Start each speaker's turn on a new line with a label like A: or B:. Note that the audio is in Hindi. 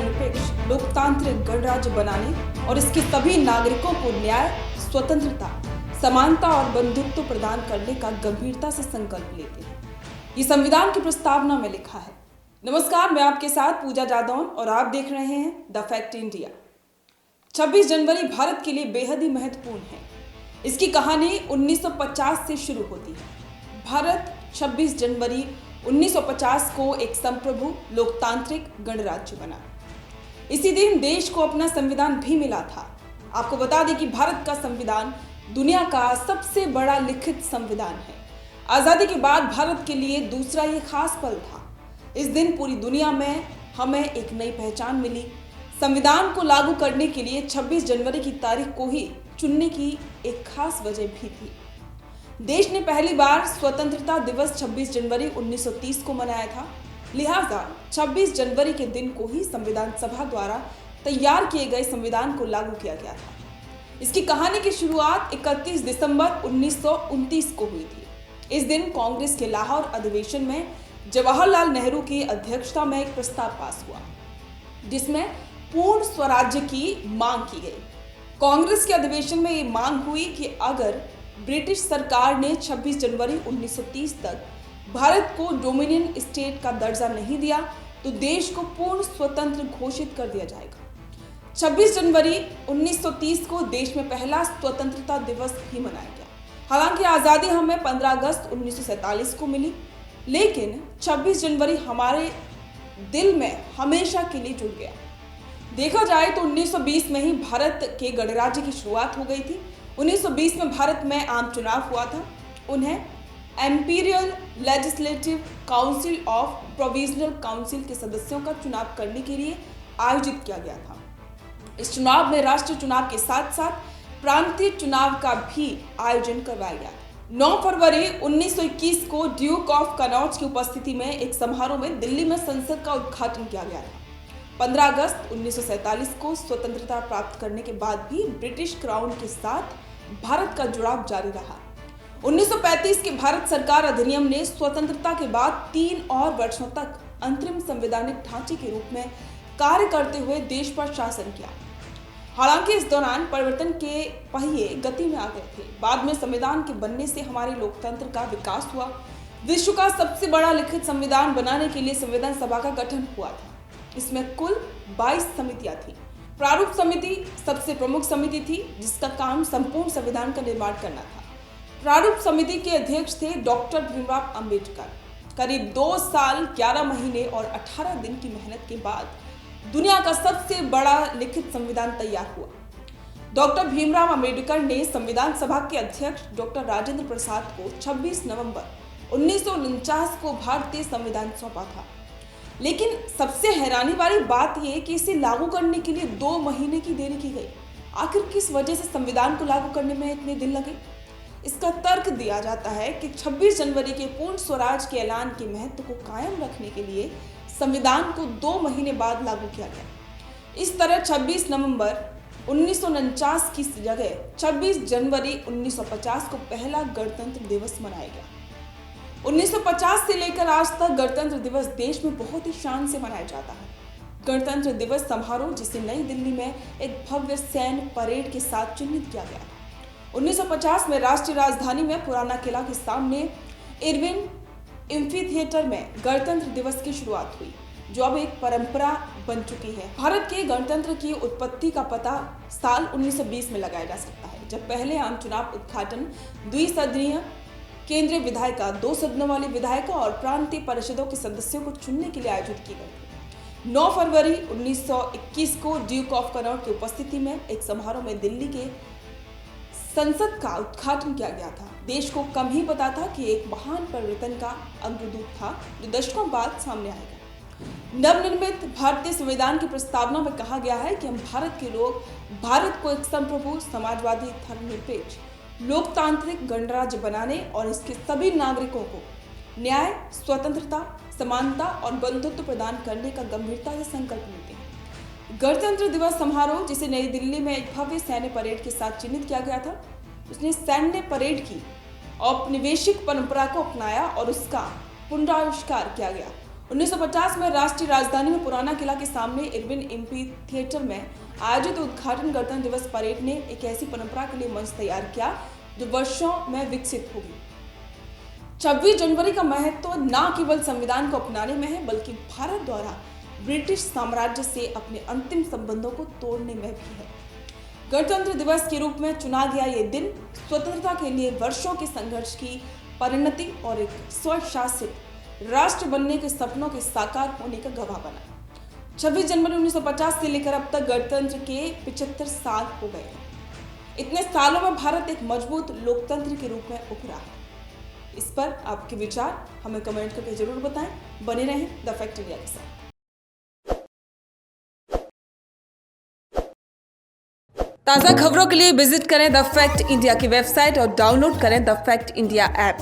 A: धर्मनिरपेक्ष लोकतांत्रिक गणराज्य बनाने और इसके सभी नागरिकों को न्याय, स्वतंत्रता, समानता और बंधुत्व प्रदान करने का गंभीरता से संकल्प लेते हैं। ये संविधान की प्रस्तावना में लिखा है। नमस्कार, मैं आपके साथ पूजा जादौन और आप देख रहे हैं द फैक्ट इंडिया। 26 जनवरी भारत के लिए बेहद ही महत्वपूर्ण है। इसकी कहानी 1950 से शुरू होती है। भारत 26 जनवरी 1950 को एक संप्रभु लोकतांत्रिक गणराज्य बना। इसी दिन देश को अपना संविधान भी मिला था। आपको बता दें कि भारत का संविधान दुनिया का सबसे बड़ा लिखित संविधान है। आजादी के बाद भारत के लिए दूसरा ये खास पल था। इस दिन पूरी दुनिया में हमें एक नई पहचान मिली। संविधान को लागू करने के लिए 26 जनवरी की तारीख को ही चुनने की एक खास वजह भी थी। देश ने पहली बार स्वतंत्रता दिवस 26 जनवरी 1930 को मनाया था। लिहाजा 26 जनवरी के दिन को ही संविधान सभा द्वारा तैयार किए गए संविधान को लागू किया गया था। इसकी कहानी की शुरुआत 31 दिसंबर 1929 को हुई थी। इस दिन कांग्रेस के लाहौर अधिवेशन में जवाहरलाल नेहरू की अध्यक्षता में एक प्रस्ताव पास हुआ, जिसमें पूर्ण स्वराज्य की मांग की गई। कांग्रेस के अधिवेशन में ये मांग हुई कि अगर ब्रिटिश सरकार ने 26 जनवरी 1930 तक भारत को डोमिनियन स्टेट का दर्जा नहीं दिया तो देश को पूर्ण स्वतंत्र घोषित कर दिया जाएगा। 26 जनवरी 1930 को देश में पहला स्वतंत्रता दिवस भी मनाया गया। हालांकि आज़ादी हमें 15 अगस्त 1947 को मिली, लेकिन 26 जनवरी हमारे दिल में हमेशा के लिए जुड़ गया। देखा जाए तो 1920 में ही भारत के गणराज्य की शुरुआत हो गई थी। 1920 में भारत में आम चुनाव हुआ था। उन्हें Amperian legislative council of provisional council के सदस्यों का चुनाव करने के लिए आयोजित किया गया था। इस चुनाव में राष्ट्रीय चुनाव के साथ साथ प्रांतीय चुनाव का भी आयोजन करवाया गया। 9 फरवरी 1921 को ड्यूक ऑफ कनॉट की उपस्थिति में एक समारोह में दिल्ली में संसद का उद्घाटन किया गया था। 15 अगस्त 1947 को स्वतंत्रता प्राप्त करने के बाद भी ब्रिटिश क्राउन के साथ भारत का जुड़ाव जारी रहा। 1935 के भारत सरकार अधिनियम ने स्वतंत्रता के बाद 3 और वर्षों तक अंतरिम संवैधानिक ढांचे के रूप में कार्य करते हुए देश पर शासन किया। हालांकि इस दौरान परिवर्तन के पहिए गति में आ गए थे। बाद में संविधान के बनने से हमारे लोकतंत्र का विकास हुआ। विश्व का सबसे बड़ा लिखित संविधान बनाने के लिए संविधान सभा का गठन हुआ था। इसमें कुल 22 समितियां थी। प्रारूप समिति सबसे प्रमुख समिति थी, जिसका काम संपूर्ण संविधान का निर्माण करना था। प्रारूप समिति के अध्यक्ष थे डॉक्टर भीमराव अंबेडकर। करीब 2 साल 11 महीने और 18 दिन की मेहनत के बाद दुनिया का सबसे बड़ा लिखित संविधान तैयार हुआ। डॉक्टर भीमराव अंबेडकर ने संविधान सभा के अध्यक्ष डॉक्टर राजेंद्र प्रसाद को 26 नवंबर 1949 को भारतीय संविधान सौंपा था। लेकिन सबसे हैरानी वाली बात यह कि इसे लागू करने के लिए 2 महीने की देरी की गई। आखिर किस वजह से संविधान को लागू करने में इतने दिन लगे? इसका तर्क दिया जाता है कि 26 जनवरी के पूर्ण स्वराज के ऐलान के महत्व को कायम रखने के लिए संविधान को 2 महीने बाद लागू किया गया। इस तरह 26 नवंबर 1949 की जगह 26 जनवरी 1950 को पहला गणतंत्र दिवस मनाया गया। 1950 से लेकर आज तक गणतंत्र दिवस देश में बहुत ही शान से मनाया जाता है। गणतंत्र दिवस समारोह, जिसे नई दिल्ली में एक भव्य सैन्य परेड के साथ चिन्हित किया गया था। 1950 में राष्ट्रीय राजधानी में पुराना किला के सामने इरविन एम्फी थिएटर में गणतंत्र दिवस की शुरुआत हुई, जो अब एक परंपरा बन चुकी है। भारत के गणतंत्र की उत्पत्ति का पता साल 1920 में लगाया जा सकता है, जब पहले आम चुनाव उद्घाटन द्विसदनीय केंद्रीय विधायिका, 2 सदनों वाली विधायिका और प्रांतीय परिषदों के सदस्यों को चुनने के लिए आयोजित की गई। 9 फरवरी 1921 को ड्यूक ऑफ कनॉट की उपस्थिति में एक समारोह में दिल्ली के संसद का उद्घाटन किया गया था। देश को कम ही पता था कि एक महान परिवर्तन का अग्रदूत था, जो दशकों बाद सामने आएगा। नवनिर्मित भारतीय संविधान की प्रस्तावना में कहा गया है कि हम भारत के लोग भारत को एक संप्रभु, समाजवादी, धर्मनिरपेक्ष, लोकतांत्रिक गणराज्य बनाने और इसके सभी नागरिकों को न्याय, स्वतंत्रता, समानता और बंधुत्व प्रदान करने का गंभीरता से संकल्प लेते हैं। गणतंत्र दिवस समारोह, जिसे नई दिल्ली में एक भव्य सैन्य परेड के साथ चिन्हित किया गया था, उसने सैन्य परेड की औपनिवेशिक परंपरा को अपनाया और उसका पुनराविष्कार किया गया। 1950 में राष्ट्रीय राजधानी में पुराना किला के सामने इरविन एम्फी थिएटर में आयोजित उद्घाटन गणतंत्र दिवस परेड ने एक ऐसी परंपरा के लिए मंच तैयार किया जो वर्षों में विकसित होगी। 26 जनवरी का महत्व न केवल संविधान को अपनाने में है, बल्कि भारत द्वारा ब्रिटिश साम्राज्य से अपने अंतिम संबंधों को तोड़ने में भी है। गणतंत्र दिवस के रूप में चुना गया ये दिन स्वतंत्रता के लिए वर्षों के संघर्ष की परिणति और एक स्वशासित राष्ट्र बनने के सपनों के साकार होने का गवाह बना। 26 जनवरी 1950 से लेकर अब तक गणतंत्र के 75 साल हो गए हैं। इतने सालों में भारत एक मजबूत लोकतंत्र के रूप में उभरा है। इस पर आपके विचार हमें कमेंट करके जरूर बताएं। बने रहें द फैक्ट इंडिया के साथ। ताज़ा खबरों के लिए विजिट करें द फैक्ट इंडिया की वेबसाइट और डाउनलोड करें द फैक्ट इंडिया ऐप।